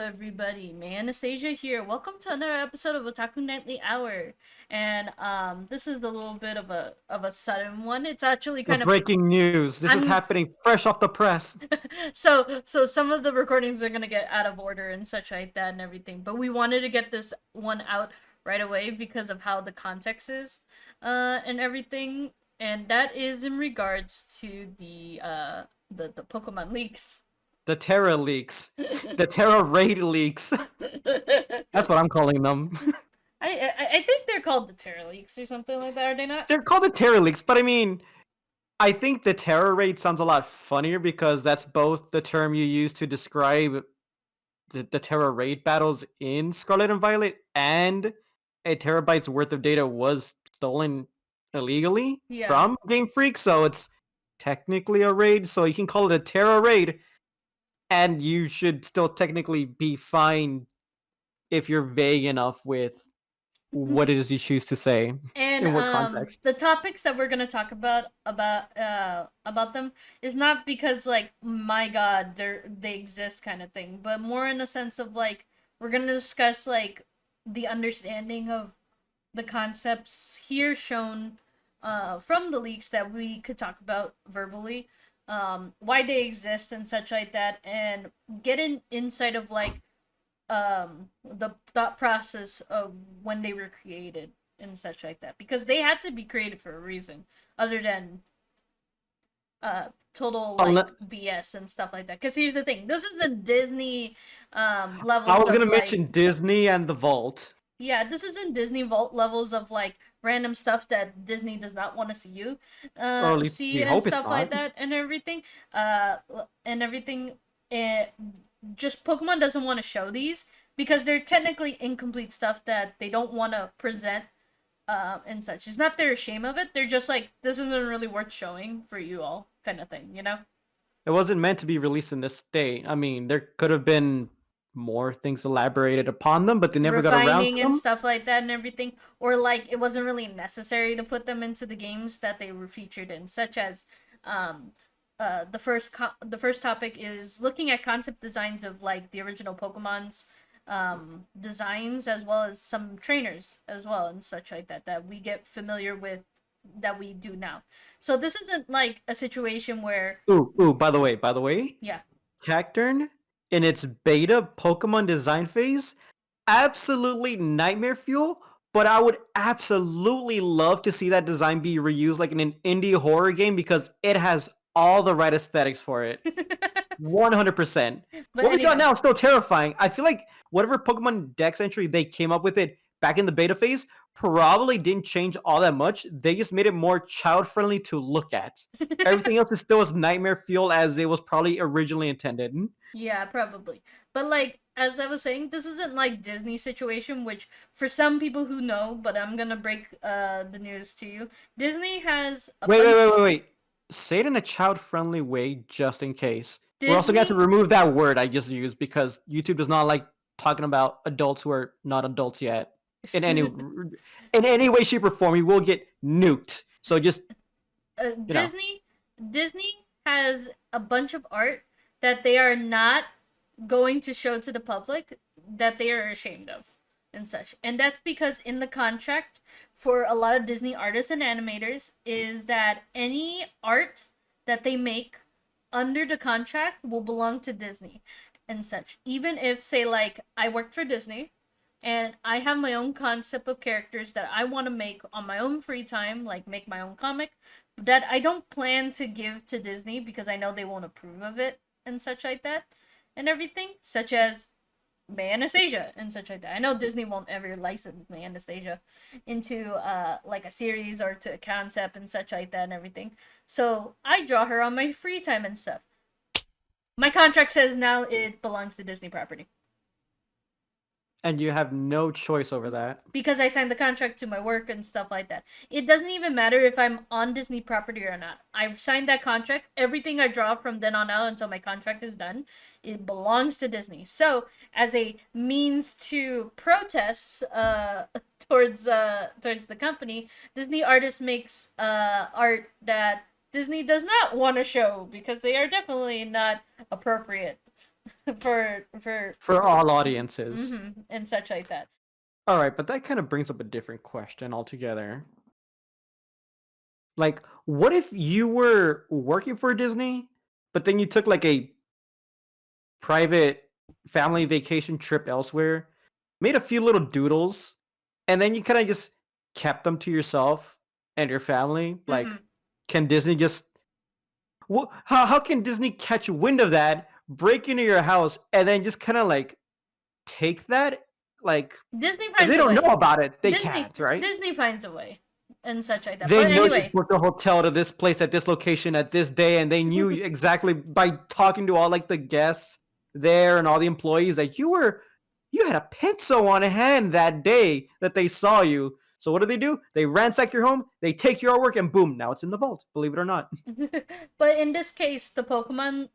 everybody. May Anastasia here. Welcome to another episode of Otaku Nightly Hour. And this is a little bit of a sudden one. It's actually The kind of breaking news. This is I'm happening fresh off the press. so some of the recordings are gonna get out of order and such like that and everything. But we wanted to get this one out right away because of how the context is, and everything. And that is in regards to the Pokemon leaks. The Tera leaks. The Tera raid leaks. That's what I'm calling them. I think they're called the Terra Leaks or something like that, are they not? They're called the Tera leaks, but I mean, I think the Tera raid sounds a lot funnier because that's both the term you use to describe the Tera raid battles in Scarlet and Violet, and a terabyte's worth of data was stolen illegally Yeah. from Game Freak, so it's technically a raid, so you can call it a Tera raid. And you should still technically be fine if you're vague enough with what it is you choose to say And in what context. the topics that we're gonna talk about them is not because like my god they exist kind of thing, but more in a sense of like we're gonna discuss like the understanding of the concepts here shown from the leaks that we could talk about verbally, why they exist and such like that, and get an insight of like the thought process of when they were created and such like that, because they had to be created for a reason other than total like Unle- BS and stuff like that. Because here's the thing, this is a Disney I levels was of gonna like, mention Disney and the Vault, yeah, this is in Disney Vault levels of like random stuff that Disney does not want to see you or at least see we and hope it's stuff like not. that uh and everything. It just Pokemon doesn't want to show these because they're technically incomplete stuff that they don't want to present and such. It's not they're ashamed of it, they're just like, this isn't really worth showing for you all kind of thing, you know? It wasn't meant to be released in this state. I mean, there could have been more things elaborated upon them, but they never got around to Refining and them. stuff like that and everything, or like it wasn't really necessary to put them into the games that they were featured in, such as um the first topic is looking at concept designs of like the original Pokemon's designs, as well as some trainers as well and such like that that we get familiar with that we do now. So this isn't like a situation where, Ooh, by the way, yeah. Cacturn in its beta Pokemon design phase, absolutely nightmare fuel, but I would absolutely love to see that design be reused like in an indie horror game because it has all the right aesthetics for it. 100%. But What we got anyway, now is still terrifying. I feel like whatever Pokemon Dex entry they came up with it back in the beta phase probably didn't change all that much. They just made it more child friendly to look at. Everything else is still as nightmare fuel as it was probably originally intended. yeah, probably. But like as I was saying, this isn't like Disney situation, which for some people who know, but I'm gonna break the news to you. Disney has a Wait, wait, wait, bunch. wait, wait. Say it in a child-friendly way, just in case. We're also going to Disney remove that word I just used because YouTube does not like talking about adults who are not adults yet. In any way, shape, or form, you will get nuked. So just you know, Disney Disney has a bunch of art that they are not going to show to the public, that they are ashamed of and such. And that's because in the contract for a lot of Disney artists and animators is that any art that they make under the contract will belong to Disney and such. Even if, say, like I worked for Disney and I have my own concept of characters that I want to make on my own free time, like make my own comic that I don't plan to give to Disney because I know they won't approve of it and such like that and everything, such as May Anastasia and such like that. I know Disney won't ever license May Anastasia into like a series or to a concept and such like that and everything. So I draw her on my free time and stuff. My contract says now it belongs to Disney property. and you have no choice over that. Because I signed the contract to my work and stuff like that. It doesn't even matter if I'm on Disney property or not. I've signed that contract. Everything I draw from then on out until my contract is done, it belongs to Disney. So, as a means to protest towards the company, Disney artist makes art that Disney does not want to show because they are definitely not appropriate for For all Pokemon, audiences. and such like that. All right, but that kind of brings up a different question altogether. Like, what if you were working for Disney, but then you took like a private family vacation trip elsewhere, made a few little doodles, and then you kind of just kept them to yourself and your family? Like, Hmm. can Disney just how can Disney catch wind of that, break into your house, and then just kind of like take that? Like, Disney if finds they a don't know way. about it, they Disney can't, right? Disney finds a way, and such like that. They But know you anyway, booked a hotel to this place at this location at this day, and they knew exactly by talking to all like the guests there and all the employees that you had a pencil on hand that day that they saw you. So what do? They ransack your home, they take your artwork, and boom, now it's in the vault. Believe it or not. but in this case, the Pokemon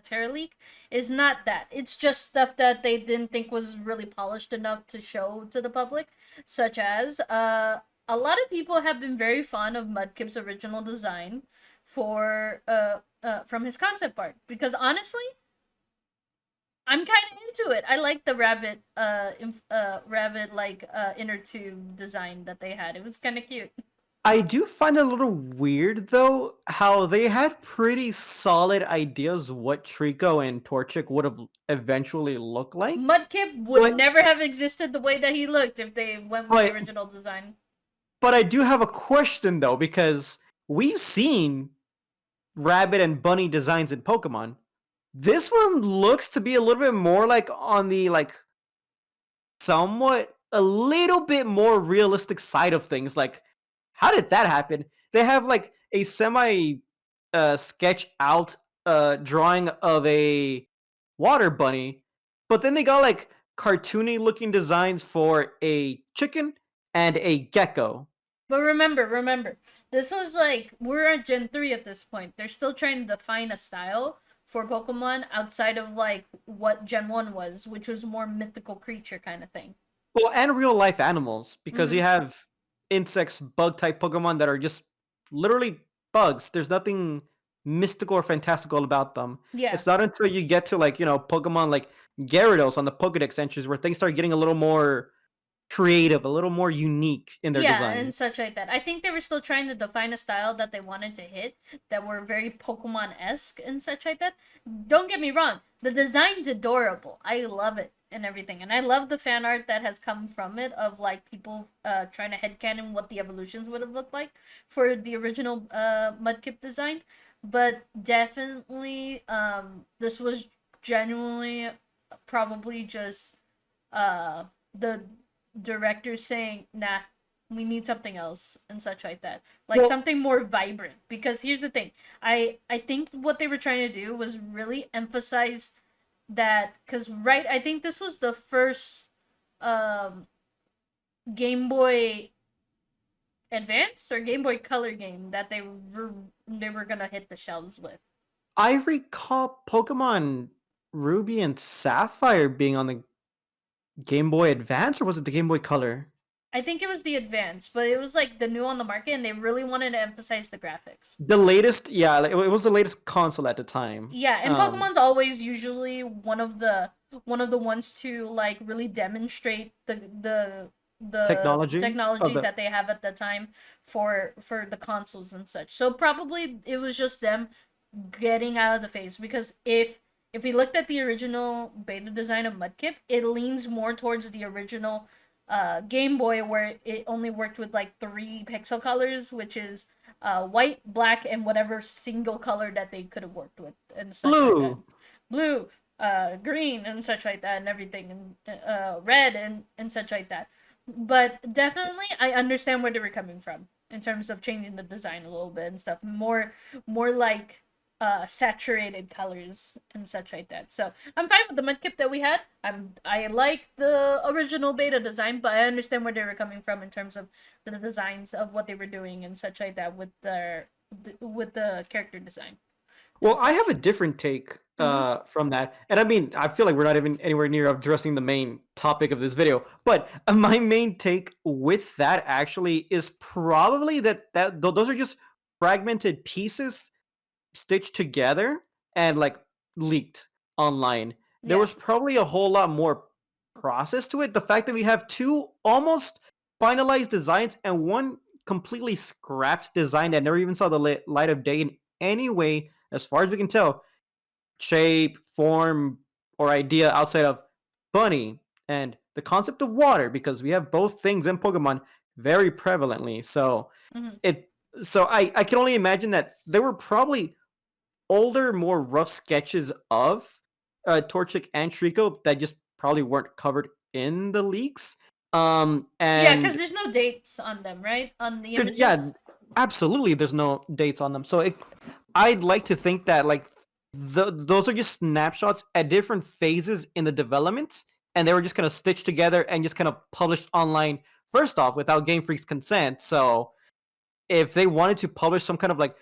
Terra League is not that. It's just stuff that they didn't think was really polished enough to show to the public, such as a lot of people have been very fond of Mudkip's original design for from his concept art, because honestly, I'm kind of into it. I like the rabbit like inner tube design that they had. It was kind of cute. I do find it a little weird though how they had pretty solid ideas what Trico and Torchic would have eventually looked like. Mudkip would But never have existed the way that he looked if they went with the but original design. but I do have a question though, because we've seen rabbit and bunny designs in Pokemon. This one looks to be a little bit more like on the like somewhat a little bit more realistic side of things. Like, how did that happen? They have like a semi sketch out drawing of a water bunny, but then they got like cartoony looking designs for a chicken and a gecko. But remember, this was like we're at Gen 3 at this point. They're still trying to define a style for Pokemon outside of like what Gen 1 was, which was more mythical creature kind of thing. Well, and real life animals, because you Mm-hmm. have insects, bug type Pokemon that are just literally bugs. There's nothing mystical or fantastical about them. Yeah. It's not until you get to like, Pokemon like Gyarados on the Pokedex entries where things start getting a little more creative, a little more unique in their Yeah, design. and such like that. I think they were still trying to define a style that they wanted to hit that were very Pokemon esque and such like that. Don't get me wrong, the design's adorable. I love it and everything. And I love the fan art that has come from it of like people trying to headcanon what the evolutions would have looked like for the original Mudkip design. But definitely this was genuinely probably just the director saying, nah, we need something else and such like that, like Well, something more vibrant. Because here's the thing, I think what they were trying to do was really emphasize that, because right, I think this was the first um Game Boy Advance or Game Boy Color game that they were gonna hit the shelves with. I recall Pokemon Ruby and Sapphire being on the Game Boy Advance, or was it the Game Boy Color? I think it was the Advance, but it was like the new on the market, and they really wanted to emphasize the graphics. The latest, yeah, like, it was the latest console at the time. Yeah, and Pokemon's always usually one of the ones to like really demonstrate the Technology of technology the that they have at the time for the consoles and such. So probably it was just them getting out of the phase, because if we looked at the original beta design of Mudkip, it leans more towards the original Game Boy, where it only worked with like three pixel colors, which is white, black, and whatever single color that they could have worked with and such like that. blue. Blue, green, and such like that, and everything, and red, and such like that. But definitely, I understand where they were coming from in terms of changing the design a little bit and stuff. More like saturated colors and such like that. So I'm fine with the mudkip that we had. I like the original beta design, but I understand where they were coming from in terms of the designs of what they were doing and such like that with the character design Well, and I have such. a different take Mm-hmm. from that, and I mean, I feel like we're not even anywhere near addressing the main topic of this video. But my main take with that actually is probably that those are just fragmented pieces stitched together and like leaked. online. There Yeah. was probably a whole lot more process to it. The fact that we have two almost finalized designs and one completely scrapped design that never even saw the light of day in any way, as far as we can tell, shape, form, or idea outside of bunny and the concept of water, because we have both things in Pokemon very prevalently. Hmm. It I can only imagine that there were probably older, more rough sketches of Torchic and Trico that just probably weren't covered in the leaks. Yeah, because And there's no dates on them, right? On the yeah, images. absolutely, there's no dates on them. I'd like to think that like those are just snapshots at different phases in the development, and they were just kind of stitched together and just kind of published online. First off, without Game Freak's consent. So if they wanted to publish some kind of like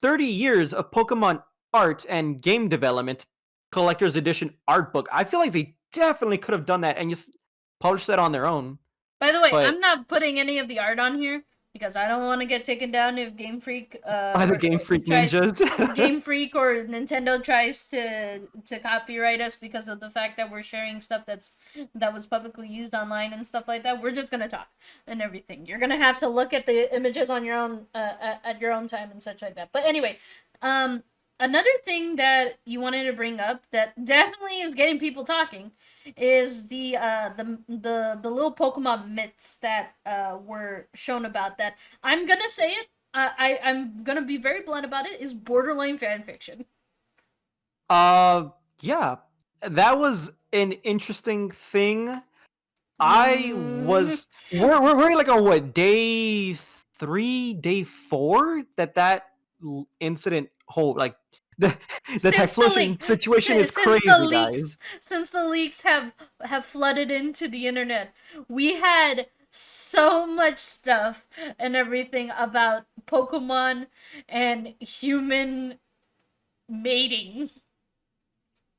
30 years of Pokemon art and game development collector's edition art book, I feel like they definitely could have done that and just published that on their own. By the way, But I'm not putting any of the art on here because I don't want to get taken down if by the Game Freak tries ninjas. Game Freak or Nintendo tries to copyright us because of the fact that we're sharing stuff that was publicly used online and stuff like that. We're just gonna talk and everything. You're gonna have to look at the images on your own at your own time and such like that. But anyway, um, another thing that you wanted to bring up that definitely is getting people talking is the little Pokemon myths that were shown about that. I'm gonna say it. I'm gonna be very blunt about it. Is borderline fan fiction. uh yeah. That was an interesting thing. I Mm, was we're like on what, day 3, day 4 that incident whole like the the Typhlosion situation is crazy, guys. since the leaks have flooded into the internet, we had so much stuff and everything about Pokemon and human mating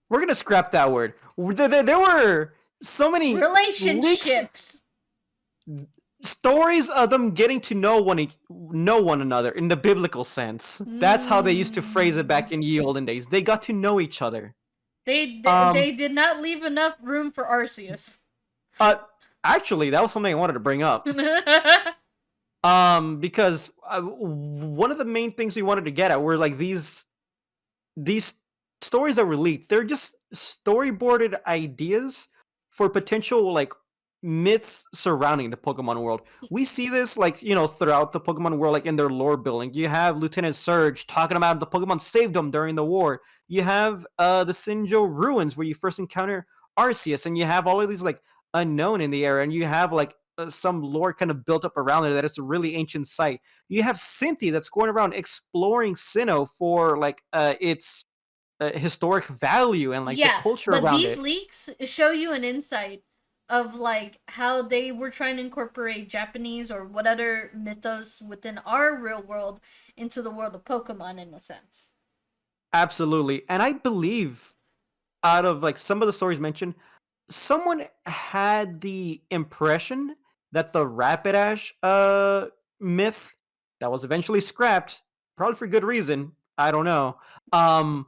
We're gonna scrap that word. There were so many leaks, relationships. stories of them getting to know one another in the biblical sense. That's how they used to phrase it Mm. back in the olden days. They got to know each other. They did not leave enough room for Arceus. Uh, actually, that was something I wanted to bring up. Because one of the main things we wanted to get at were like these stories that were leaked. They're just storyboarded ideas for potential like myths surrounding the Pokemon world. We see this like, throughout the Pokemon world, like in their lore building. You have Lieutenant Surge talking about the Pokemon saved him during the war. You have the Sinjo ruins where you first encounter Arceus, and you have all of these like unknown in the area, and you have like some lore kind of built up around it that it's a really ancient site. You have Cynthia that's going around exploring Sinnoh for like its historic value and like the Yeah, culture but around these it. leaks show you an insight of like how they were trying to incorporate Japanese or what other mythos within our real world into the world of Pokemon in a sense. Absolutely. And I believe out of like some of the stories mentioned, someone had the impression that the Rapidash myth that was eventually scrapped, probably for good reason, I don't know, um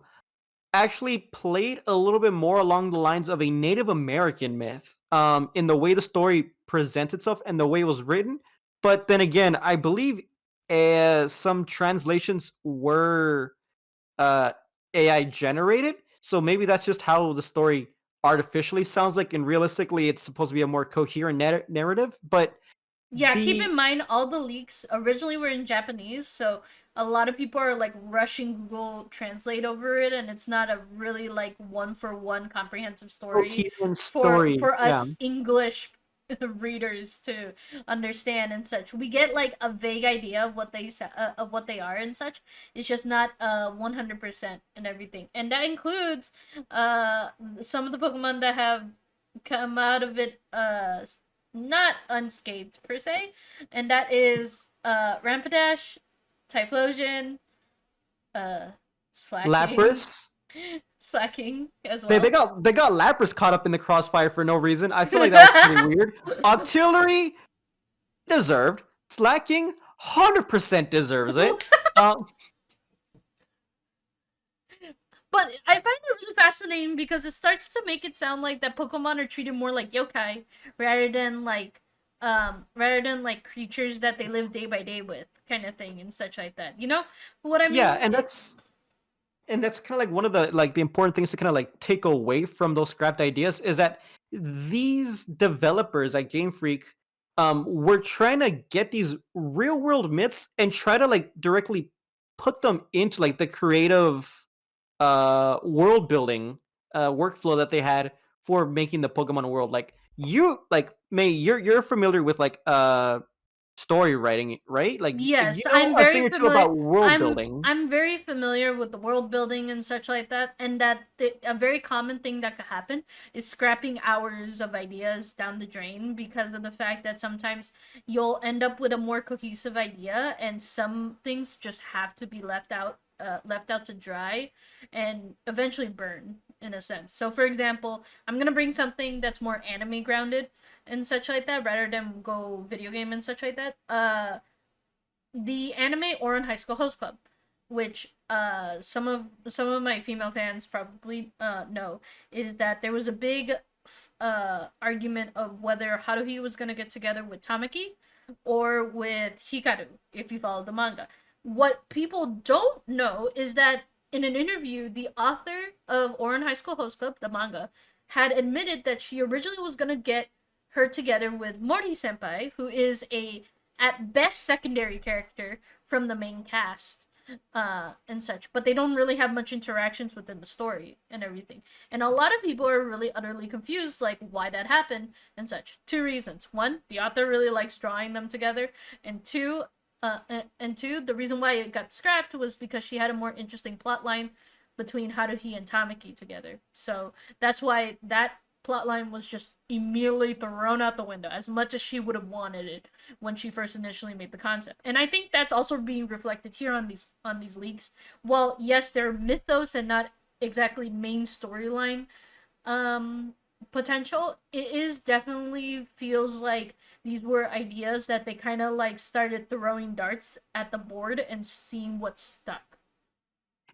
actually played a little bit more along the lines of a Native American myth, in the way the story presents itself and the way it was written. But then again, I believe some translations were uh, AI generated, so maybe that's just how the story artificially sounds like, and realistically, it's supposed to be a more coherent narrative. But Yeah, keep the in mind all the leaks originally were in Japanese, so a lot of people are like rushing Google Translate over it, and it's not a really like one for one comprehensive story coherent story, for yeah, us English readers to understand and such. We get like a vague idea of of what they are and such. It's just not 100% and everything, and that includes uh some of the Pokemon that have come out of it not unscathed per se, and that is Rampadash, Typhlosion, uh, Slacking, Lapras. Slacking as They well. got Lapras caught up in the crossfire for no reason. I feel like that was pretty weird. Artillery deserved. Slacking 100% deserves it. Um, But I find it really fascinating because it starts to make it sound like that Pokemon are treated more like yokai rather than like creatures that they live day by day with, kind of thing, and such like that. You know what I Yeah, mean? and that's kind of like one of the important things to kind of like take away from those scrapped ideas is that these developers at Game Freak were trying to get these real world myths and try to like directly put them into like the creative world building workflow that they had for making the Pokemon world. Like you like May, you're familiar with like story writing, right? Like you Yes, know I'm a very thing or two familiar. about world building. I'm very familiar with the world building and such like that, and a very common thing that could happen is scrapping hours of ideas down the drain because of the fact that sometimes you'll end up with a more cohesive idea, and some things just have to be left out to dry, and eventually burn in a sense. So, for example, I'm gonna bring something that's more anime grounded and such like that rather than go video game and such like that. The anime Oran High School Host Club, which some of my female fans probably know, is that there was a big argument of whether Haruhi was gonna get together with Tamaki or with Hikaru if you follow the manga. What people don't know is that in an interview, the author of Oran High School Host Club, the manga, had admitted that she originally was gonna get her together with Mori Senpai, who is a at best secondary character from the main cast and such, but they don't really have much interactions within the story and everything. And a lot of people are really utterly confused, like why that happened and such. Two reasons: one, the author really likes drawing them together, and two, the reason why it got scrapped was because she had a more interesting plot line between Haruhi and Tamaki together. So that's why that plotline was just immediately thrown out the window as much as she would have wanted it when she first initially made the concept. And I think that's also being reflected here on these leaks. Well, yes, they're mythos and not exactly main storyline um potential. It is definitely feels like these were ideas that they kind of like started throwing darts at the board and seeing what stuck.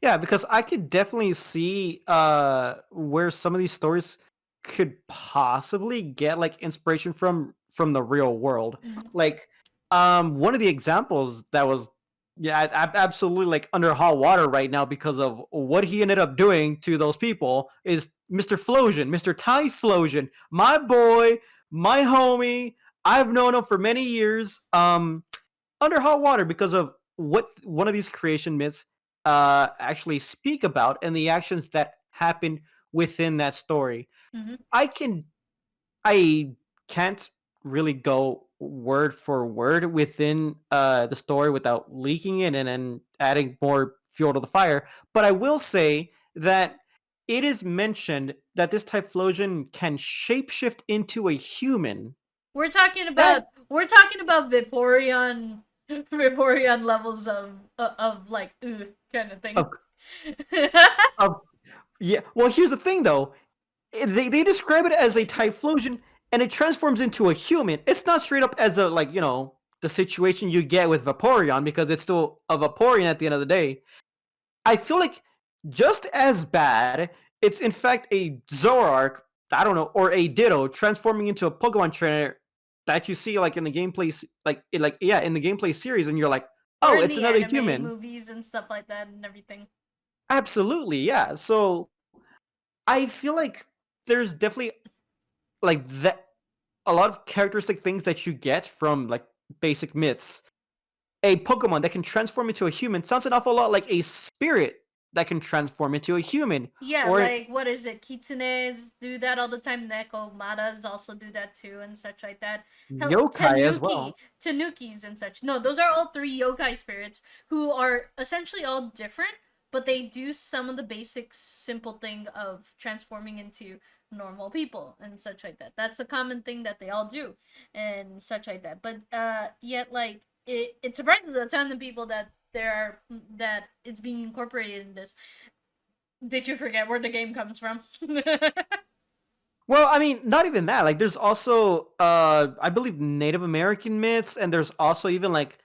Yeah, because I could definitely see where some of these stories could possibly get like inspiration from the real world. Mm-hmm. Like one of the examples that was yeah, absolutely like under hot water right now because of what he ended up doing to those people is Mr. Flosion, Mr. Typhlosion, my boy, my homie. I've known him for many years. Under hot water because of what one of these creation myths actually speak about and the actions that happen within that story. Mm-hmm. I can I can't really go word for word within the story without leaking it and then adding more fuel to the fire. But I will say that it is mentioned that this Typhlosion can shapeshift into a human. That We're talking about Vaporeon levels of like kind of thing. of, of yeah. Well, here's the thing though. They describe it as a Typhlosion and it transforms into a human. It's not straight up as a like, you know, the situation you get with Vaporeon because it's still a Vaporeon at the end of the day. I feel like just as bad, it's in fact a Zoroark, I don't know, or a Ditto transforming into a Pokemon trainer that you see like in the gameplay like yeah, in the gameplay series and you're like, Or "Oh, in it's the another anime human." movies and stuff like that and everything. Absolutely, yeah. So, I feel like there's definitely like that a lot of characteristic things that you get from like basic myths. A Pokemon that can transform into a human sounds an awful lot like a spirit that can transform into a human, Yeah, or like what is it? Kitsunes do that all the time. Neko Maras also do that too, and such like that. Hell, yokai as well. Tanukis and such. No, those are all three yokai spirits who are essentially all different, but they do some of the basic simple thing of transforming into normal people and such like that. That's a common thing that they all do, and such like that. But yet like it surprises a ton of people that that it's being incorporated in this. Did you forget where the game comes from? Well, I mean, not even that. Like, there's also, I believe, Native American myths, and there's also even like,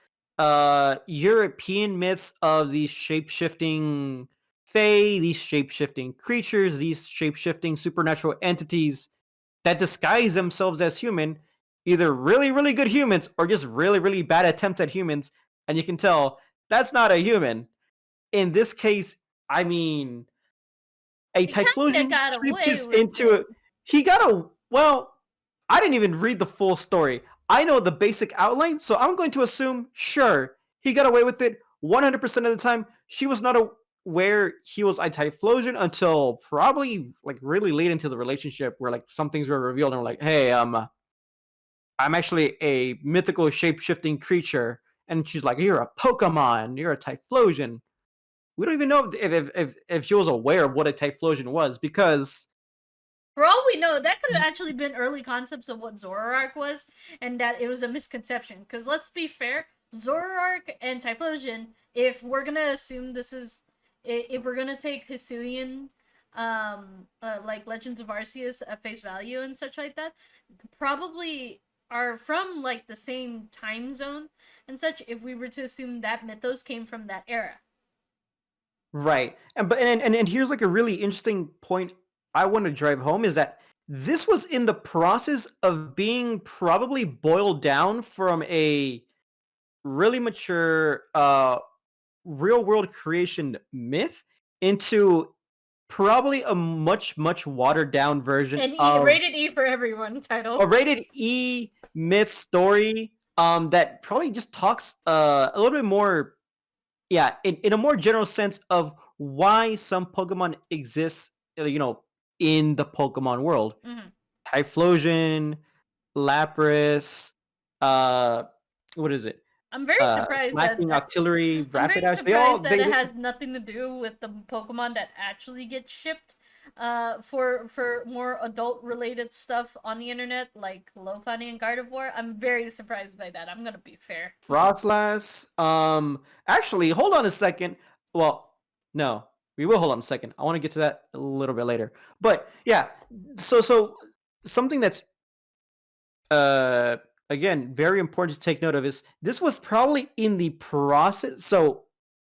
European myths of these shape shifting fae, these shape-shifting creatures, these shape-shifting supernatural entities that disguise themselves as human, either really, really good humans or just really, really bad attempts at humans, and you can tell that's not a human. In this case, I mean, a He kind of Typhlosion got away shapeshifts with into a. it. He got a. Well, I didn't even read the full story. I know the basic outline, so I'm going to assume, sure, he got away with it 100% of the time. She was not aware he was a Typhlosion until probably like really late into the relationship, where like some things were revealed and we're like, hey, I'm actually a mythical shape-shifting creature, and she's like, you're a Pokemon, you're a Typhlosion. We don't even know if she was aware of what a Typhlosion was, because For all we know, that could have actually been early concepts of what Zoroark was, and that it was a misconception. Because let's be fair, Zoroark and Typhlosion, if we're gonna assume this is, if we're gonna take Hisuian, like Legends of Arceus at face value and such like that, probably are from like the same time zone and such. If we were to assume that mythos came from that era. right. And here's like a really interesting point I want to drive home is that this was in the process of being probably boiled down from a really mature real world creation myth into probably a much watered down version And of rated E for everyone a title. rated E myth story that probably just talks a little bit more, yeah, in a more general sense of why some Pokemon exist, in the Pokemon world. Mm-hmm. Typhlosion, Lapras, uh, what is it? I'm very surprised Slacking, Octillery, I'm very Rapidash. They all surprised that it they has nothing to do with the Pokemon that actually get shipped for more adult related stuff on the internet like Lopunny and Gardevoir. I'm very surprised by that. I'm gonna be fair. Frostlass. Actually, hold on a second. Well, no, we will hold on a second. I want to get to that a little bit later. But yeah, so something that's uh again very important to take note of is this was probably in the process. So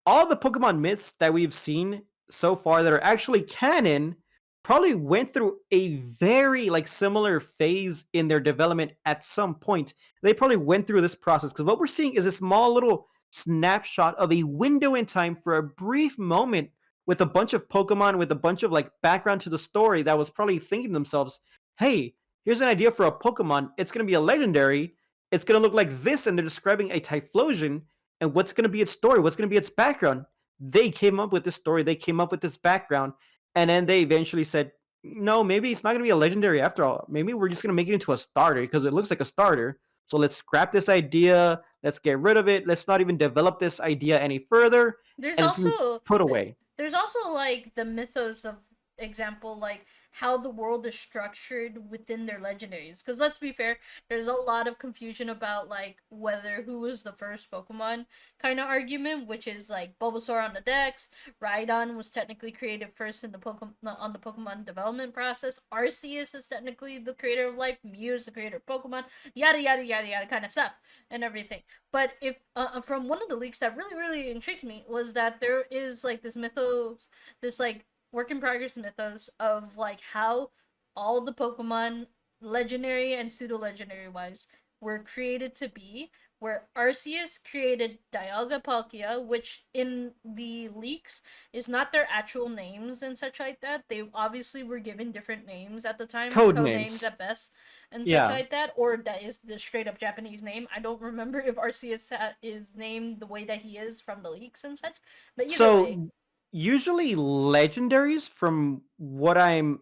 all the Pokemon myths that we've seen so far that are actually canon probably went through a very like similar phase in their development at some point. They probably went through this process because what we're seeing is a small little snapshot of a window in time for a brief moment with a bunch of Pokemon with a bunch of like background to the story that was probably thinking to themselves, hey, here's an idea for a Pokemon. It's going to be a legendary. It's going to look like this, and they're describing a Typhlosion and what's going to be its story, what's going to be its background. They came up with this story, they came up with this background, and then they eventually said, no, maybe it's not going to be a legendary after all. Maybe we're just going to make it into a starter because it looks like a starter. So let's scrap this idea. Let's get rid of it. Let's not even develop this idea any further. There's And it's going to be also put away. there's also like the mythos of example like how the world is structured within their legendaries, because let's be fair, there's a lot of confusion about like whether who was the first Pokemon kind of argument, which is like Bulbasaur on the Dex, Rhydon was technically created first in the Pokemon on the Pokemon development process, Arceus is technically the creator of life, Mew is the creator of Pokemon, yada yada yada yada kind of stuff and everything. But if from one of the leaks that really intrigued me was that there is like this mythos, this like work in progress mythos of like how all the Pokemon, legendary and pseudo legendary wise, were created to be. Where Arceus created Dialga Palkia, which in the leaks is not their actual names and such like that. They obviously were given different names at the time, Code code names names. at best, and such Yeah. like that, or that is the straight up Japanese name. I don't remember if Arceus is named the way that he is from the leaks and such, but either way. So usually legendaries, from what I'm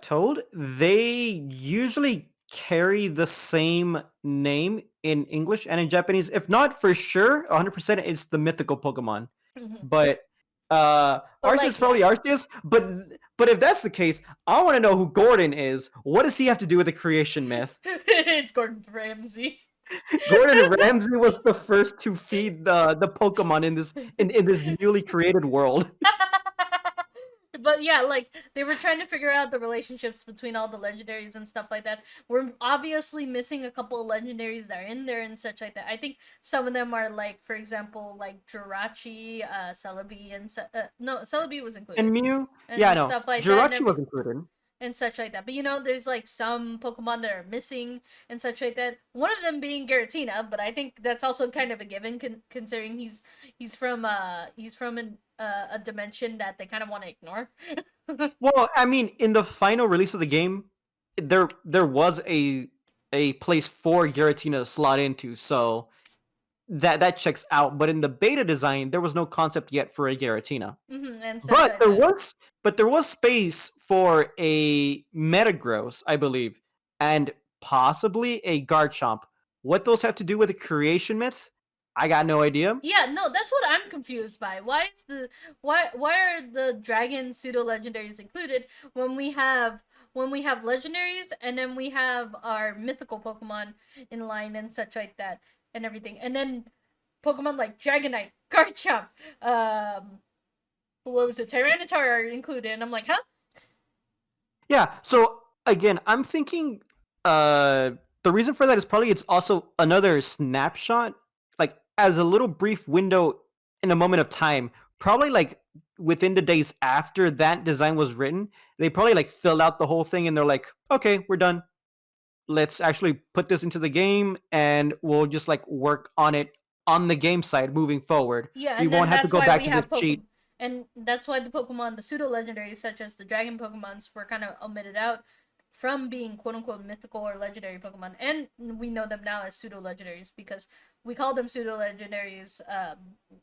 told, they usually carry the same name in English and in Japanese. If not for sure, 100% it's the mythical Pokemon. But But Arceus like, is yeah. probably Arceus. But if that's the case, I want to know who Gordon is. What does he have to do with the creation myth? It's Gordon Ramsay. Gordon Ramsay was the first to feed the Pokemon in this newly created world. But yeah, like they were trying to figure out the relationships between all the legendaries and stuff like that. We're obviously missing a couple of legendaries that are in there and such like that. I think some of them are like, for example, like Jirachi, Celebi, and no, Celebi was And included, Mew, yeah, and no, stuff like that, and Jirachi was every included. and such like that. But you know, there's like some Pokemon that are missing and such like that. One of them being Giratina, but I think that's also kind of a given considering he's from a dimension that they kind of want to ignore. Well, I mean, in the final release of the game, there was a place for Giratina to slot into, so that checks out. But in the beta design, there was no concept yet for a Giratina. And such But like there that. was but there was space for a Metagross, I believe, and possibly a Garchomp. What those have to do with the creation myths, I got no idea. Yeah, no, that's what I'm confused by. Why are the dragon pseudo legendaries included when we have legendaries and then we have our mythical Pokemon in line and such like that and everything. And then Pokemon like Dragonite, Garchomp, what was it, Tyranitar are included, and I'm like, huh? Yeah, so again, I'm thinking the reason for that is probably it's also another snapshot, like as a little brief window in a moment of time, probably like within the days after that design was written, they probably like filled out the whole thing and they're like, okay, we're done. Let's actually put this into the game and we'll just like work on it on the game side moving forward. Yeah, We and won't then have to that's go why back we to this have cheat. Pokemon, and that's why the Pokemon, the pseudo legendaries, such as the Dragon Pokemons, were kind of omitted out from being quote unquote mythical or legendary Pokemon, and we know them now as pseudo legendaries because we call them pseudo legendaries.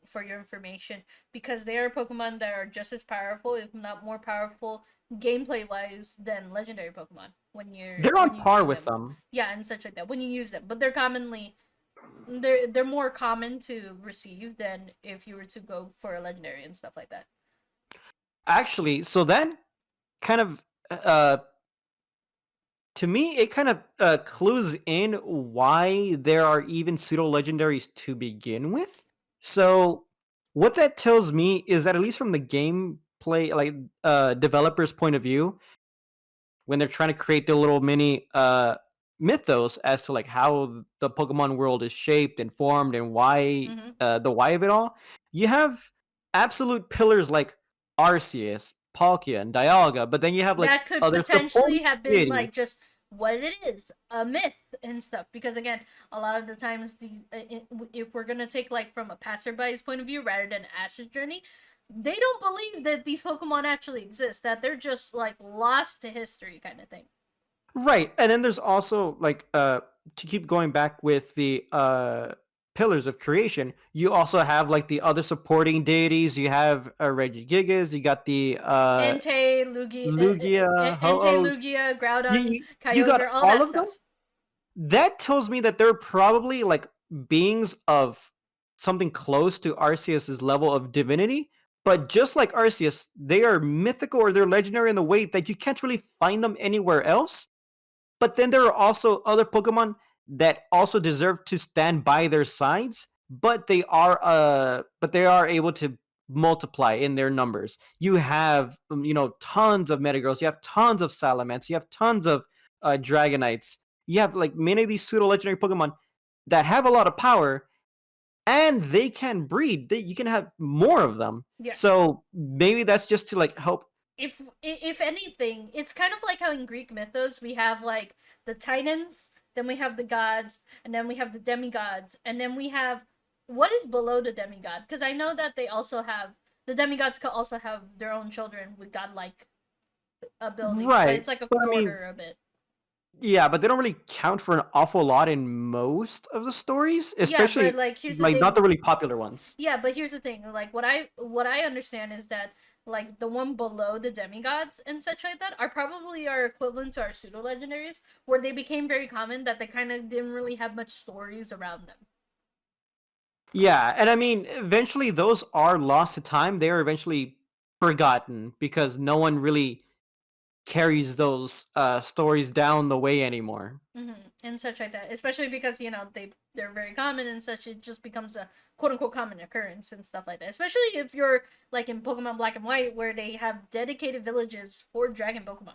For your information, because they are Pokemon that are just as powerful, if not more powerful, gameplay wise than legendary Pokemon They're when on you par use with them. them. Yeah, and such like that when you use them, but they're more common to receive than if you were to go for a legendary and stuff like that. Actually, so that kind of uh to me it kind of clues in why there are even pseudo legendaries to begin with. So what that tells me is that at least from the gameplay like developers point of view, when they're trying to create their little mini mythos as to like how the Pokemon world is shaped and formed and why Mm-hmm. the why of it all, you have absolute pillars like Arceus, Palkia, and Dialga, but then you have like That could other supporting potentially have been deities. like just what it is, a myth and stuff. Because again, a lot of the times, if we're gonna take like from a passerby's point of view rather than Ash's journey, they don't believe that these Pokemon actually exist. That they're just like lost to history, kind of thing. Right. And then there's also like to keep going back with the pillars of creation, you also have like the other supporting deities. You have Regigigas, you got the Lugia, Entei, Ho-Oh. Lugia, You, Groudon, you got Kyogre, all all that of them. stuff. That tells me that they're probably like beings of something close to Arceus's level of divinity. But just like Arceus, they are mythical or they're legendary in the way that you can't really find them anywhere else. But then there are also other Pokemon that also deserve to stand by their sides, but they are able to multiply in their numbers. You have tons of Metagross, you have tons of Salamence, you have tons of Dragonites. You have like many of these pseudo legendary Pokemon that have a lot of power and they can breed. You can have more of them. Yeah. So maybe that's just to like help. If anything, it's kind of like how in Greek mythos we have like the titans, then we have the gods, and then we have the demigods, and then we have what is below the demigod. Because I know that they also have the demigods could also have their own children with godlike abilities, but Right. it's like a But I mean, quarter of it. yeah, but they don't really count for an awful lot in most of the stories, Yeah, but especially like here's the like not the thing. really popular ones. Yeah, but here's the thing. Like what I understand is that like the one below the demigods and such like that are probably our equivalent to our pseudo legendaries, where they became very common that they kind of didn't really have much stories around them. Yeah, and I mean, eventually those are lost to time. They are eventually forgotten because no one really carries those stories down the way anymore. And such like that, especially because they're very common and such. It just becomes a quote unquote common occurrence and stuff like that. Especially if you're like in Pokemon Black and White, where they have dedicated villages for Dragon Pokemon.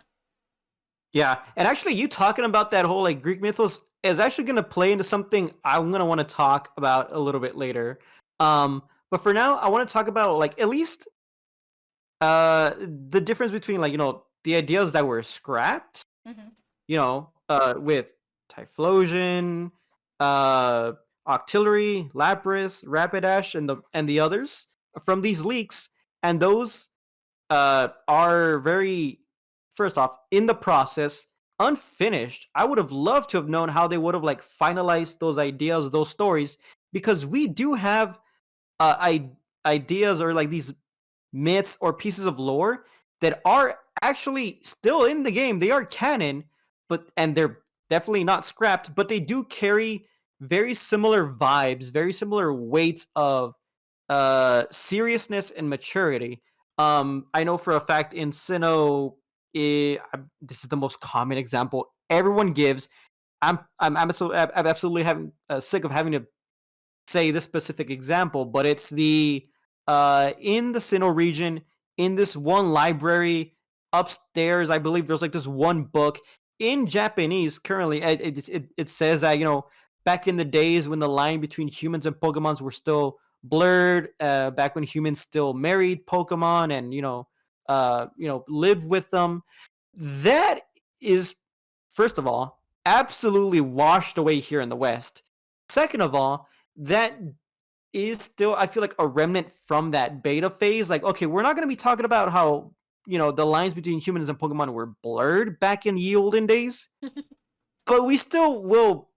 Yeah, and actually, you talking about that whole like Greek mythos is actually going to play into something I'm going to want to talk about a little bit later. But for now, I want to talk about like at least the difference between like the ideas that were scrapped, Mm-hmm. with Typhlosion, uh, Octillery, Lapras, Rapidash, and the others from these leaks, and those are very, first off, in the process, unfinished. I would have loved to have known how they would have like finalized those ideas, those stories, because we do have ideas or like these myths or pieces of lore that are actually still in the game. They are canon, and they're definitely not scrapped, but they do carry very similar vibes, very similar weights of seriousness and maturity. I know for a fact in Sinnoh, this is the most common example everyone gives. I'm absolutely having sick of having to say this specific example, but it's the in the Sinnoh region, in this one library upstairs, I believe there's like this one book in Japanese currently. It says that back in the days when the line between humans and Pokemons were still blurred, back when humans still married Pokemon and lived with them. That is, first of all, absolutely washed away here in the West. Second of all, that is still, I feel like, a remnant from that beta phase. Like, okay, we're not going to be talking about how the lines between humans and Pokemon were blurred back in ye olden days, but we still will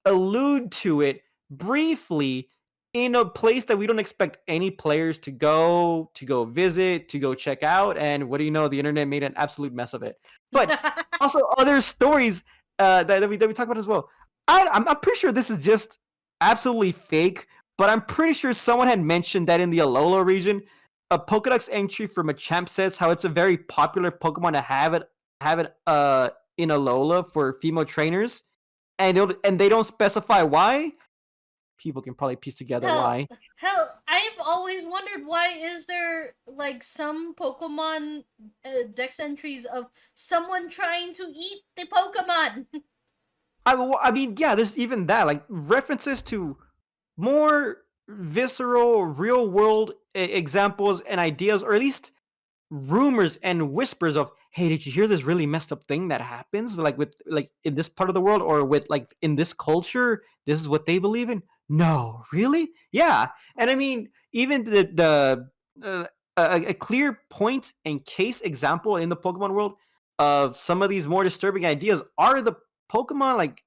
allude to it briefly in a place that we don't expect any players to go visit, to go check out. And what do you know? The internet made an absolute mess of it. But also other stories that we talk about as well. I'm pretty sure this is just absolutely fake, but I'm pretty sure someone had mentioned that in the Alola region, a Pokedex entry from a champ says how it's a very popular Pokemon to have it in Alola for female trainers, and they don't specify why. People can probably piece together hell, why. hell, I've always wondered why is there like some Pokemon dex entries of someone trying to eat the Pokemon. I mean, yeah, there's even that, like references to more visceral, real world examples and ideas, or at least rumors and whispers of, hey, did you hear this really messed up thing that happens like with like in this part of the world, or with like in this culture, this is what they believe in. No, really? Yeah. And I mean, even a clear point and case example in the Pokemon world of some of these more disturbing ideas are the Pokemon like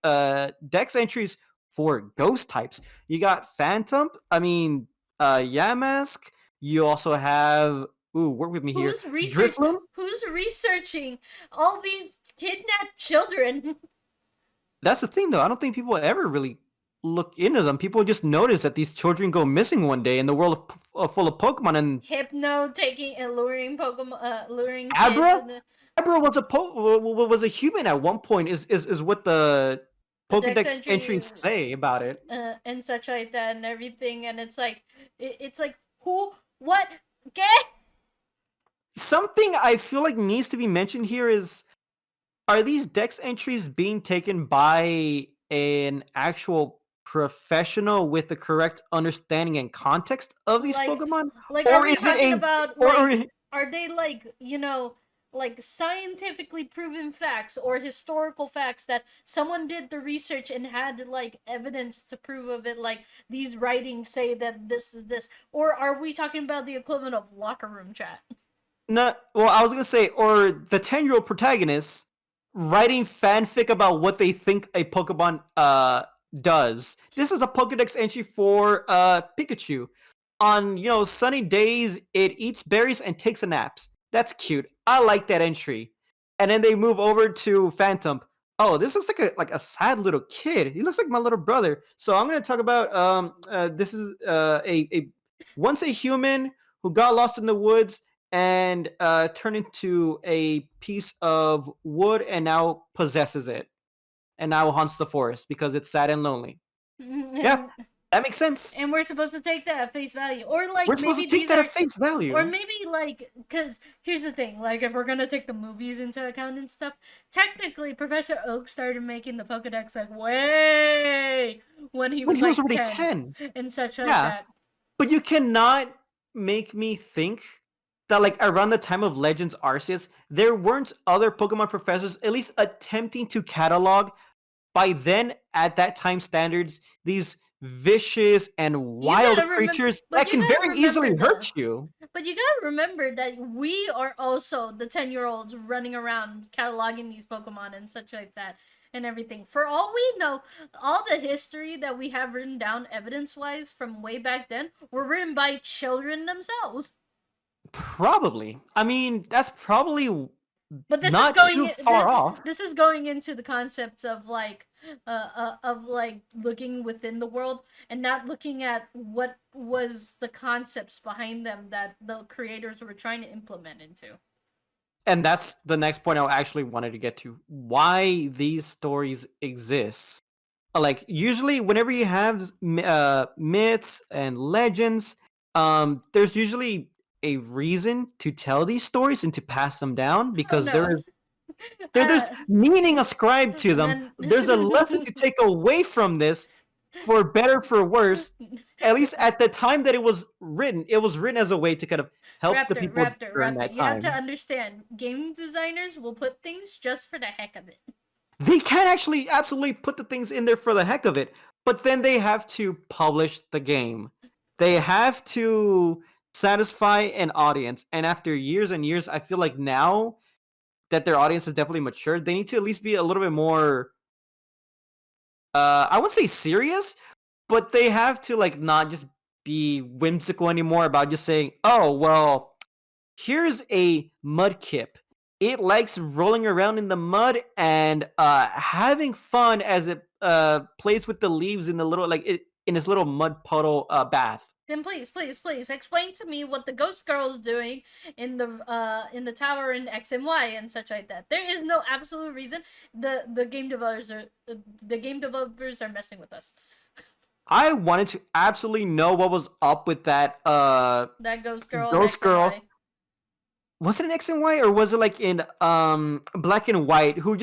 dex entries for ghost types. You got Phantom, I mean, Yamask. You also have, ooh, work with me here, who's research? Drifloon. Who's researching all these kidnapped children? That's the thing, though. I don't think people ever really look into them. People just notice that these children go missing one day in the world full of Pokemon. And Hypno taking and luring Pokemon, luring kids, Abra, and Abra was a human at one point. Is what the the dex Pokedex entry, entries say about it. and such like that, and everything. And it's like, it's like who, what, get? Something I feel like needs to be mentioned here is, are these dex entries being taken by an actual professional with the correct understanding and context of these Like, Pokemon? are Or we is it talking a about or like, are they like like scientifically proven facts or historical facts that someone did the research and had like evidence to prove of it, like these writings say that this is this, or are we talking about the equivalent of locker room chat? not, well, I was gonna say, or the 10-year-old protagonist writing fanfic about what they think a Pokemon does. This is a Pokedex entry for Pikachu. On sunny days, it eats berries and takes a naps. That's cute. I like that entry. And then they move over to Phantom. Oh, this looks like a sad little kid. He looks like my little brother. So I'm gonna talk about this is a once a human who got lost in the woods and turned into a piece of wood and now possesses it and now haunts the forest because it's sad and lonely. Yeah, and that makes sense. and we're supposed to take that at face value, or like We're supposed maybe to take these that at are, face or value. maybe like, because here's the thing, like if we're gonna take the movies into account and stuff, technically Professor Oak started making the Pokedex like way when he When was he was like already 10 10. and such like Yeah, that. but you cannot make me think that like around the time of Legends Arceus, there weren't other Pokemon professors at least attempting to catalog by then at that time standards these vicious and You wild gotta remember, creatures but that you can gotta very easily remember hurt though. you. But you gotta remember that we are also the 10-year-olds running around cataloging these Pokemon and such like that and everything. For all we know, all the history that we have written down evidence wise from way back then were written by children themselves. Probably. I mean, that's probably But not too far off. this is going into the concepts of like looking within the world and not looking at what was the concepts behind them that the creators were trying to implement into. And that's the next point I actually wanted to get to. Why these stories exist. Like usually whenever you have myths and legends, there's usually a reason to tell these stories and to pass them down Oh because no. there's meaning ascribed to them. Then There's a lesson to take away from this, for better for worse. At least at the time that it was written as a way to kind of help the people during Raptor. that You have to time. understand, game designers will put things just for the heck of it. They can actually absolutely put the things in there for the heck of it, but then they have to publish the game. They have to satisfy an audience. And after years and years, I feel like now that their audience is definitely matured, they need to at least be a little bit more I wouldn't say serious, but they have to like not just be whimsical anymore about just saying, "Oh, well, here's a mudkip. It likes rolling around in the mud and having fun as it plays with the leaves in the little in this little mud puddle bath." Then please explain to me what the ghost girl's doing in the tower in X and Y and such like that. There is no absolute reason the game developers are messing with us. I wanted to absolutely know what was up with that That ghost girl in ghost X and girl. Y. Was it in X and Y or was it like in black and white who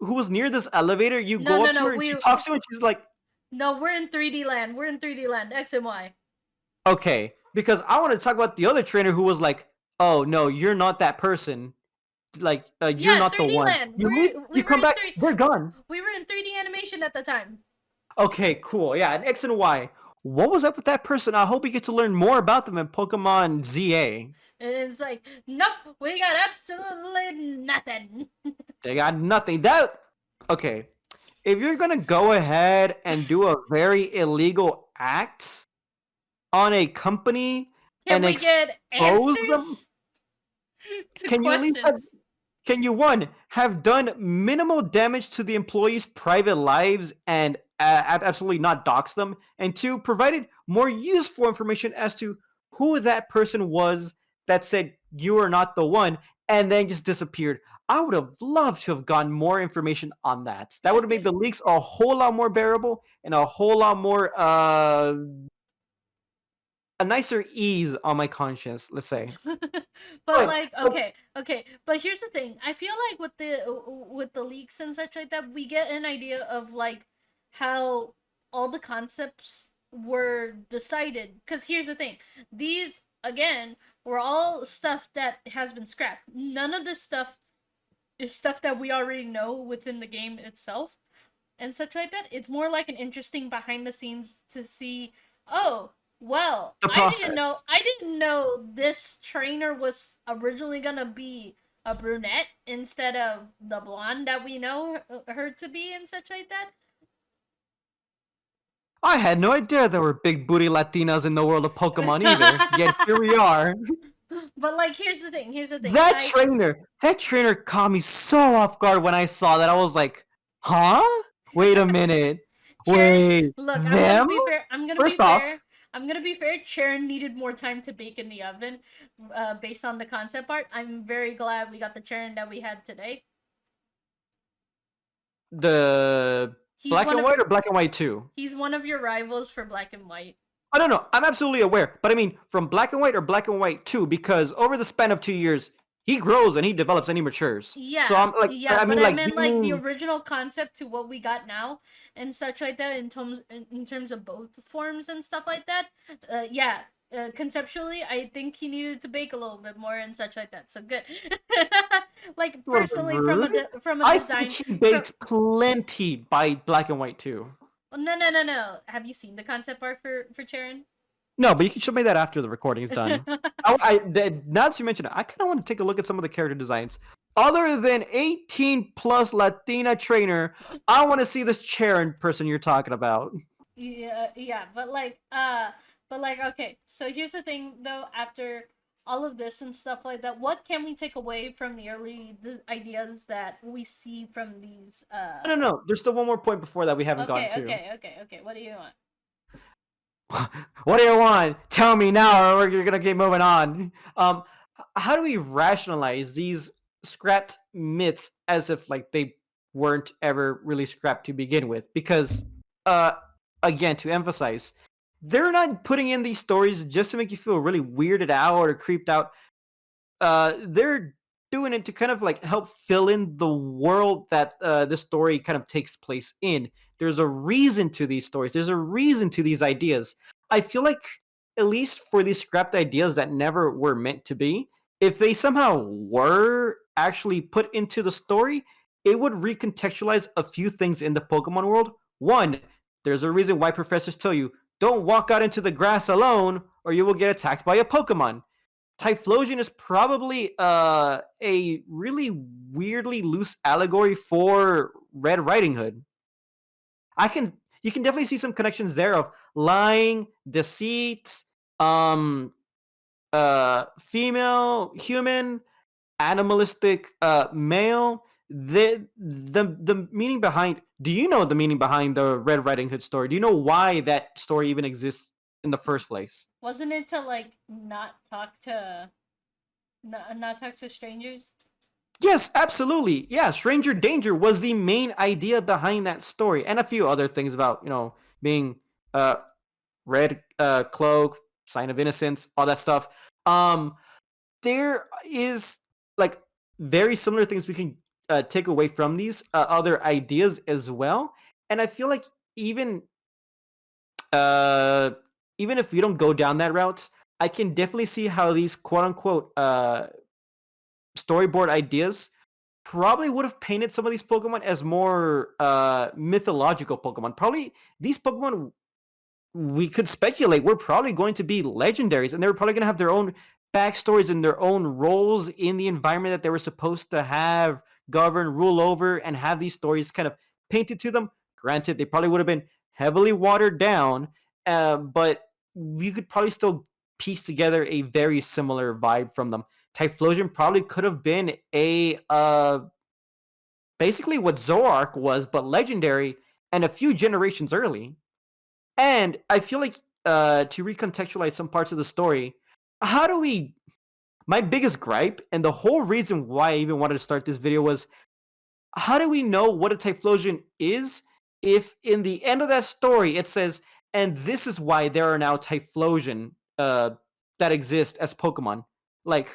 was near this elevator? You No, go no, up to no. her and she talks to you and she's like, No, we're in 3D land. We're in 3D land. X and Y. "Okay," because I want to talk about the other trainer who was like, "Oh no, you're not that person. Like you're Yeah, not the 3D one. land. You leave, We you were come in back, they're gone." we were in 3D animation at the time. Okay, cool. Yeah, and X and Y. What was up with that person? I hope we get to learn more about them in Pokemon ZA. And it's like, nope, we got absolutely nothing. They got nothing. That okay. If you're gonna go ahead and do a very illegal act on a company Can and we get expose them, answers to can you at least questions? can you one have done minimal damage to the employees' private lives and absolutely not dox them, and two provided more useful information as to who that person was that said you are not the one and then just disappeared. I would have loved to have gotten more information on that. That would have made the leaks a whole lot more bearable and a whole lot more a nicer ease on my conscience, let's say. But But, like, but okay. But here's the thing. I feel like with the leaks and such like that, we get an idea of like how all the concepts were decided. Because here's the thing. These again were all stuff that has been scrapped. None of this stuff is stuff that we already know within the game itself and such like that. It's more like an interesting behind the scenes to see, oh, well, the process. I didn't know this trainer was originally gonna be a brunette instead of the blonde that we know her to be and such like that. I had no idea there were big booty Latinas in the world of Pokemon either. Yet here we are. But like, here's the thing. That trainer caught me so off guard when I saw that. I was like, huh? Wait a minute. Cherry, Wait, look, I'm gonna them? be fair. I'm gonna be First off, fair. I'm gonna be fair. Sharon needed more time to bake in the oven, based on the concept art. I'm very glad we got the Sharon that we had today. The He's black one and of white or black and white 2? he's one of your rivals for black and white. Oh no, no, I'm absolutely aware. But I mean, from black and white or black and white 2, because over the span of 2 years, he grows and he develops and he matures. So Yeah, I'm like, yeah, I but mean, I like, do meant you like the mean original concept to what we got now and such like that in terms of both forms and stuff like that. Yeah, conceptually, I think he needed to bake a little bit more and such like that. So good. Like you are personally, rude? from a I think design he from baked plenty by black and white 2. no. Have you seen the concept art for Charon? No, but you can show me that after the recording is done. Now that you mention it, I kind of want to take a look at some of the character designs. Other than 18 plus Latina trainer, I want to see this Charon person you're talking about. Yeah, but like, okay. So here's the thing, though. After all of this and stuff like that, what can we take away from the early ideas that we see from these? I don't know. There's still one more point before that we haven't gotten Okay, to. okay, okay, okay. What do you want? What do you want? Tell me now, or you're gonna keep moving on. How do we rationalize these scrapped myths as if like they weren't ever really scrapped to begin with? Because, uh, again, to emphasize, they're not putting in these stories just to make you feel really weirded out or creeped out. They're doing it to kind of like help fill in the world that this story kind of takes place in. There's a reason to these stories. There's a reason to these ideas. I feel like at least for these scrapped ideas that never were meant to be, if they somehow were actually put into the story, it would recontextualize a few things in the Pokemon world. One, there's a reason why professors tell you don't walk out into the grass alone or you will get attacked by a Pokemon. Typhlosion is probably a really weirdly loose allegory for Red Riding Hood. I can You can definitely see some connections there of lying, deceit, um, female, human, animalistic, male. The meaning behind. Do you know the meaning behind the Red Riding Hood story? Do you know why that story even exists in the first place? Wasn't it to like not talk to strangers? Yes, absolutely. Yeah, stranger danger was the main idea behind that story, and a few other things about being uh red cloak, sign of innocence, all that stuff. Um, there is like very similar things we can take away from these other ideas as well, and I feel like even uh even if we don't go down that route, I can definitely see how these quote unquote storyboard ideas probably would have painted some of these Pokemon as more mythological Pokemon. Probably these Pokemon we could speculate were probably going to be legendaries, and they were probably going to have their own backstories and their own roles in the environment that they were supposed to have, govern, rule over, and have these stories kind of painted to them. Granted, they probably would have been heavily watered down, but you could probably still piece together a very similar vibe from them. Typhlosion probably could have been a basically what Zoroark was, but legendary and a few generations early. And I feel like to recontextualize some parts of the story, how do we? My biggest gripe and the whole reason why I even wanted to start this video was how do we know what a Typhlosion is if in the end of that story it says, and this is why there are now Typhlosion that exist as Pokemon? Like,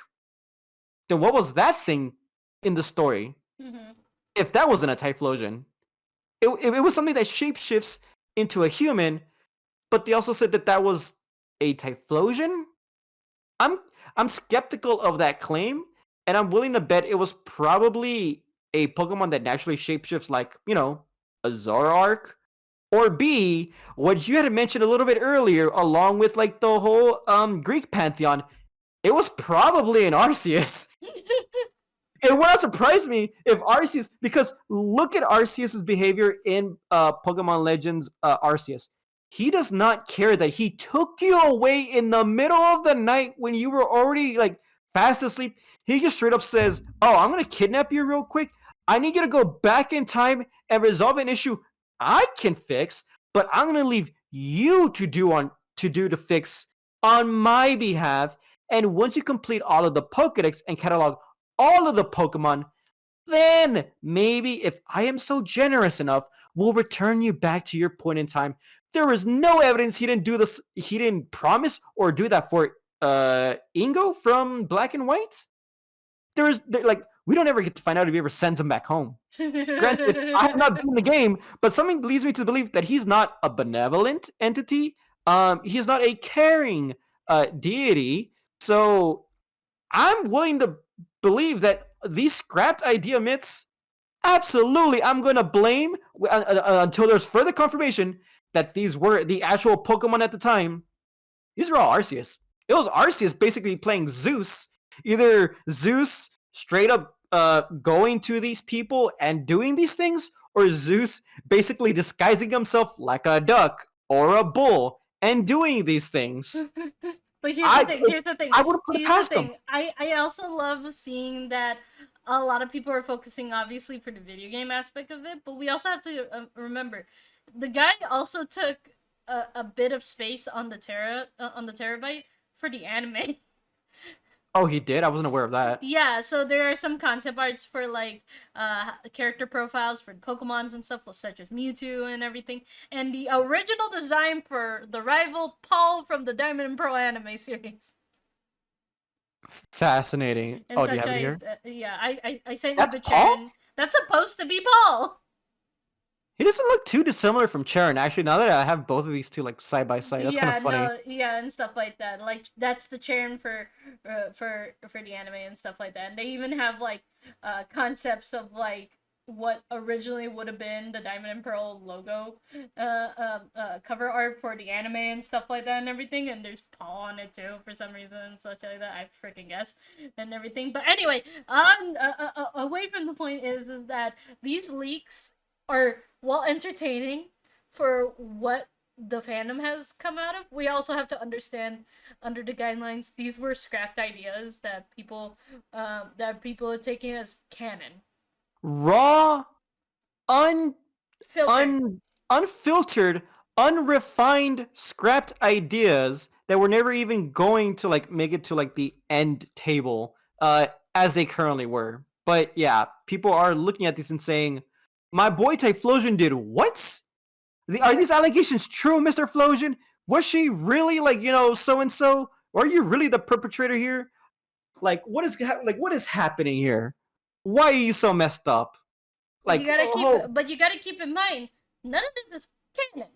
then what was that thing in the story? Mm-hmm. If that wasn't a Typhlosion, it was something that shapeshifts into a human, but they also said that that was a Typhlosion. I'm I'm skeptical of that claim, and I'm willing to bet it was probably a Pokemon that naturally shapeshifts, like a Zoroark, or B, what you had mentioned a little bit earlier, along with like the whole Greek pantheon. It was probably an Arceus. It would not surprise me if Arceus, because look at Arceus's behavior in Pokemon Legends Arceus. He does not care that he took you away in the middle of the night when you were already like fast asleep. He just straight up says, "Oh, I'm gonna kidnap you real quick. I need you to go back in time and resolve an issue I can fix, but I'm gonna leave you to do on to do to fix on my behalf. And once you complete all of the Pokedex and catalog all of the Pokemon, then maybe if I am so generous enough, we'll return you back to your point in time. There is no evidence he didn't do this. He didn't promise or do that for Ingo from Black and White. Like we don't ever get to find out if he ever sends him back home. Granted, I have not been in the game, but something leads me to believe that he's not a benevolent entity. He's not a caring deity. So I'm willing to believe that these scrapped idea myths, absolutely, I'm going to blame until there's further confirmation that these were the actual Pokemon at the time. These were all Arceus. It was Arceus basically playing Zeus. Either Zeus straight up going to these people and doing these things, or Zeus basically disguising himself like a duck or a bull and doing these things. But here's the thing. I would put it past them. I also love seeing that a lot of people are focusing obviously for the video game aspect of it, but we also have to remember the guy also took a bit of space on the terabyte for the anime. Oh, he did? I wasn't aware of that. Yeah, so there are some concept arts for like character profiles for Pokemons and stuff, such as Mewtwo and everything. And the original design for the rival Paul from the Diamond and Pearl anime series. Fascinating. And oh, do you have it here? Yeah, I sent That's you the Paul? Charen. That's supposed to be Paul. He doesn't look too dissimilar from Charen. Actually, now that I have both of these two like side by side, that's kind of funny. No, yeah, and stuff like that. Like that's the Charen for the anime and stuff like that. And they even have like concepts of like what originally would have been the Diamond and Pearl logo cover art for the anime and stuff like that and everything. And there's Paul on it too for some reason and such like that. I freaking guess and everything. But anyway, away from the point is that these leaks are, while entertaining for what the fandom has come out of, we also have to understand under the guidelines these were scrapped ideas that people are taking as canon. Raw, unfiltered, unrefined, scrapped ideas that were never even going to like make it to like the end table, as they currently were. But yeah, people are looking at this and saying, my boy Typhlosion did what? Are these allegations true, Mr. Flosion? Was she really like, so and so? Are you really the perpetrator here? Like, what is happening here? Why are you so messed up? Like, you gotta keep in mind, none of this is canon.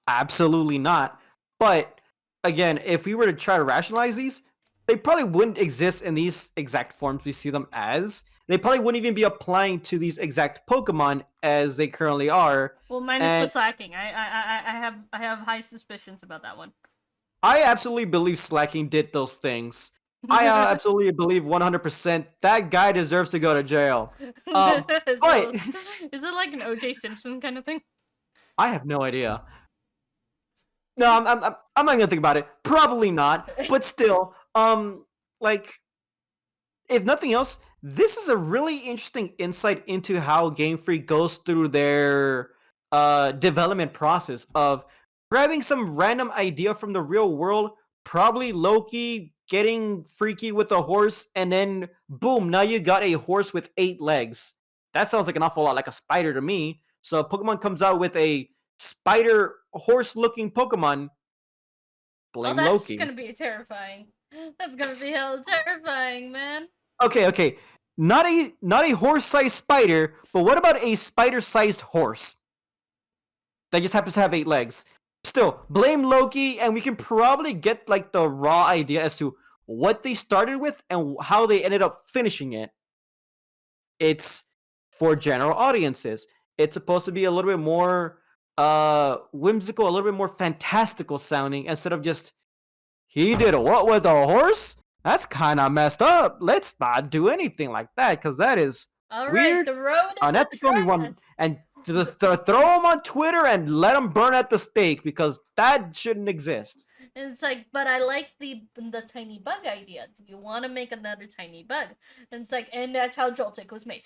Absolutely not. But again, if we were to try to rationalize these, they probably wouldn't exist in these exact forms we see them as. They probably wouldn't even be applying to these exact Pokemon as they currently are. Well, minus the slacking. I have high suspicions about that one. I absolutely believe Slacking did those things. I absolutely believe 100% that guy deserves to go to jail. But is it like an O.J. Simpson kind of thing? I have no idea. No, I'm not gonna think about it. Probably not. But still, like, if nothing else, this is a really interesting insight into how Game Freak goes through their development process of grabbing some random idea from the real world, probably Loki getting freaky with a horse, and then boom, now you got a horse with 8 legs. That sounds like an awful lot like a spider to me. So Pokemon comes out with a spider horse looking Pokemon. Blame that's Loki. Gonna be terrifying. That's gonna be hell terrifying, man. Okay. Not a horse-sized spider, but what about a spider-sized horse that just happens to have 8 legs? Still, blame Loki, and we can probably get like the raw idea as to what they started with and how they ended up finishing it. It's for general audiences. It's supposed to be a little bit more whimsical, a little bit more fantastical sounding instead of just, he did what with a horse? That's kind of messed up. Let's not do anything like that because that is weird, the road unethical, and to throw them on Twitter and let them burn at the stake because that shouldn't exist. And it's like, but I like the tiny bug idea. Do you want to make another tiny bug? And it's like, and that's how Joltik was made.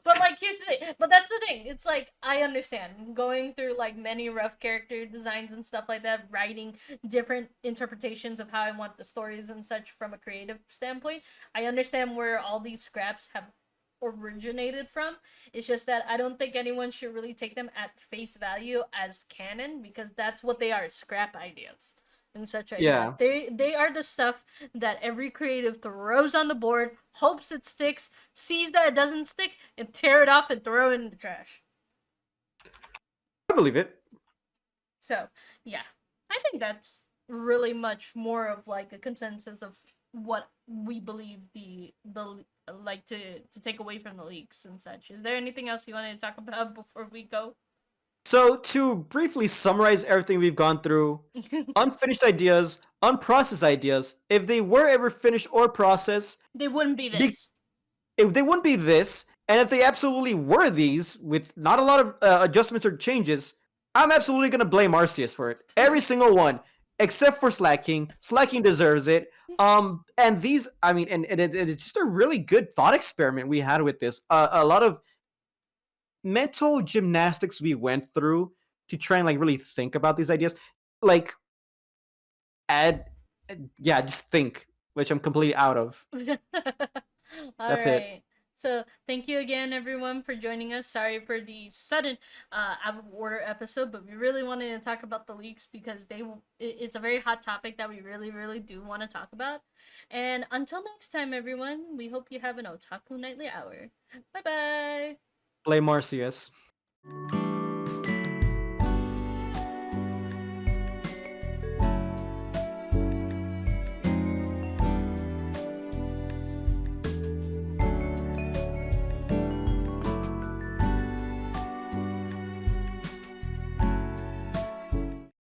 But like, here's the thing. But that's the thing. It's like I understand going through like many rough character designs and stuff like that, writing different interpretations of how I want the stories and such from a creative standpoint. I understand where all these scraps have originated from. It's just that I don't think anyone should really take them at face value as canon because that's what they are, scrap ideas and such like that. Yeah. They are the stuff that every creative throws on the board, hopes it sticks, sees that it doesn't stick, and tear it off and throw it in the trash. I believe it. So yeah, I think that's really much more of like a consensus of what we believe the like to take away from the leaks and such. Is there anything else you wanted to talk about before we go? So to briefly summarize everything we've gone through, unfinished ideas, unprocessed ideas, if they were ever finished or processed, They wouldn't be be, this. if they wouldn't be this, and if they absolutely were these, with not a lot of adjustments or changes, I'm absolutely gonna blame Arceus for it. Every single one, except for Slacking. Slacking deserves it. And these, I mean, it's just a really good thought experiment we had with this. A lot of mental gymnastics we went through to try and like really think about these ideas. Like, add, yeah, just think, which I'm completely out of. All That's it. right. So thank you again, everyone, for joining us. Sorry for the sudden out of order episode, but we really wanted to talk about the leaks because it's a very hot topic that we really do want to talk about. And until next time, everyone, we hope you have an Otaku Nightly Hour. Bye bye. Blame Arceus.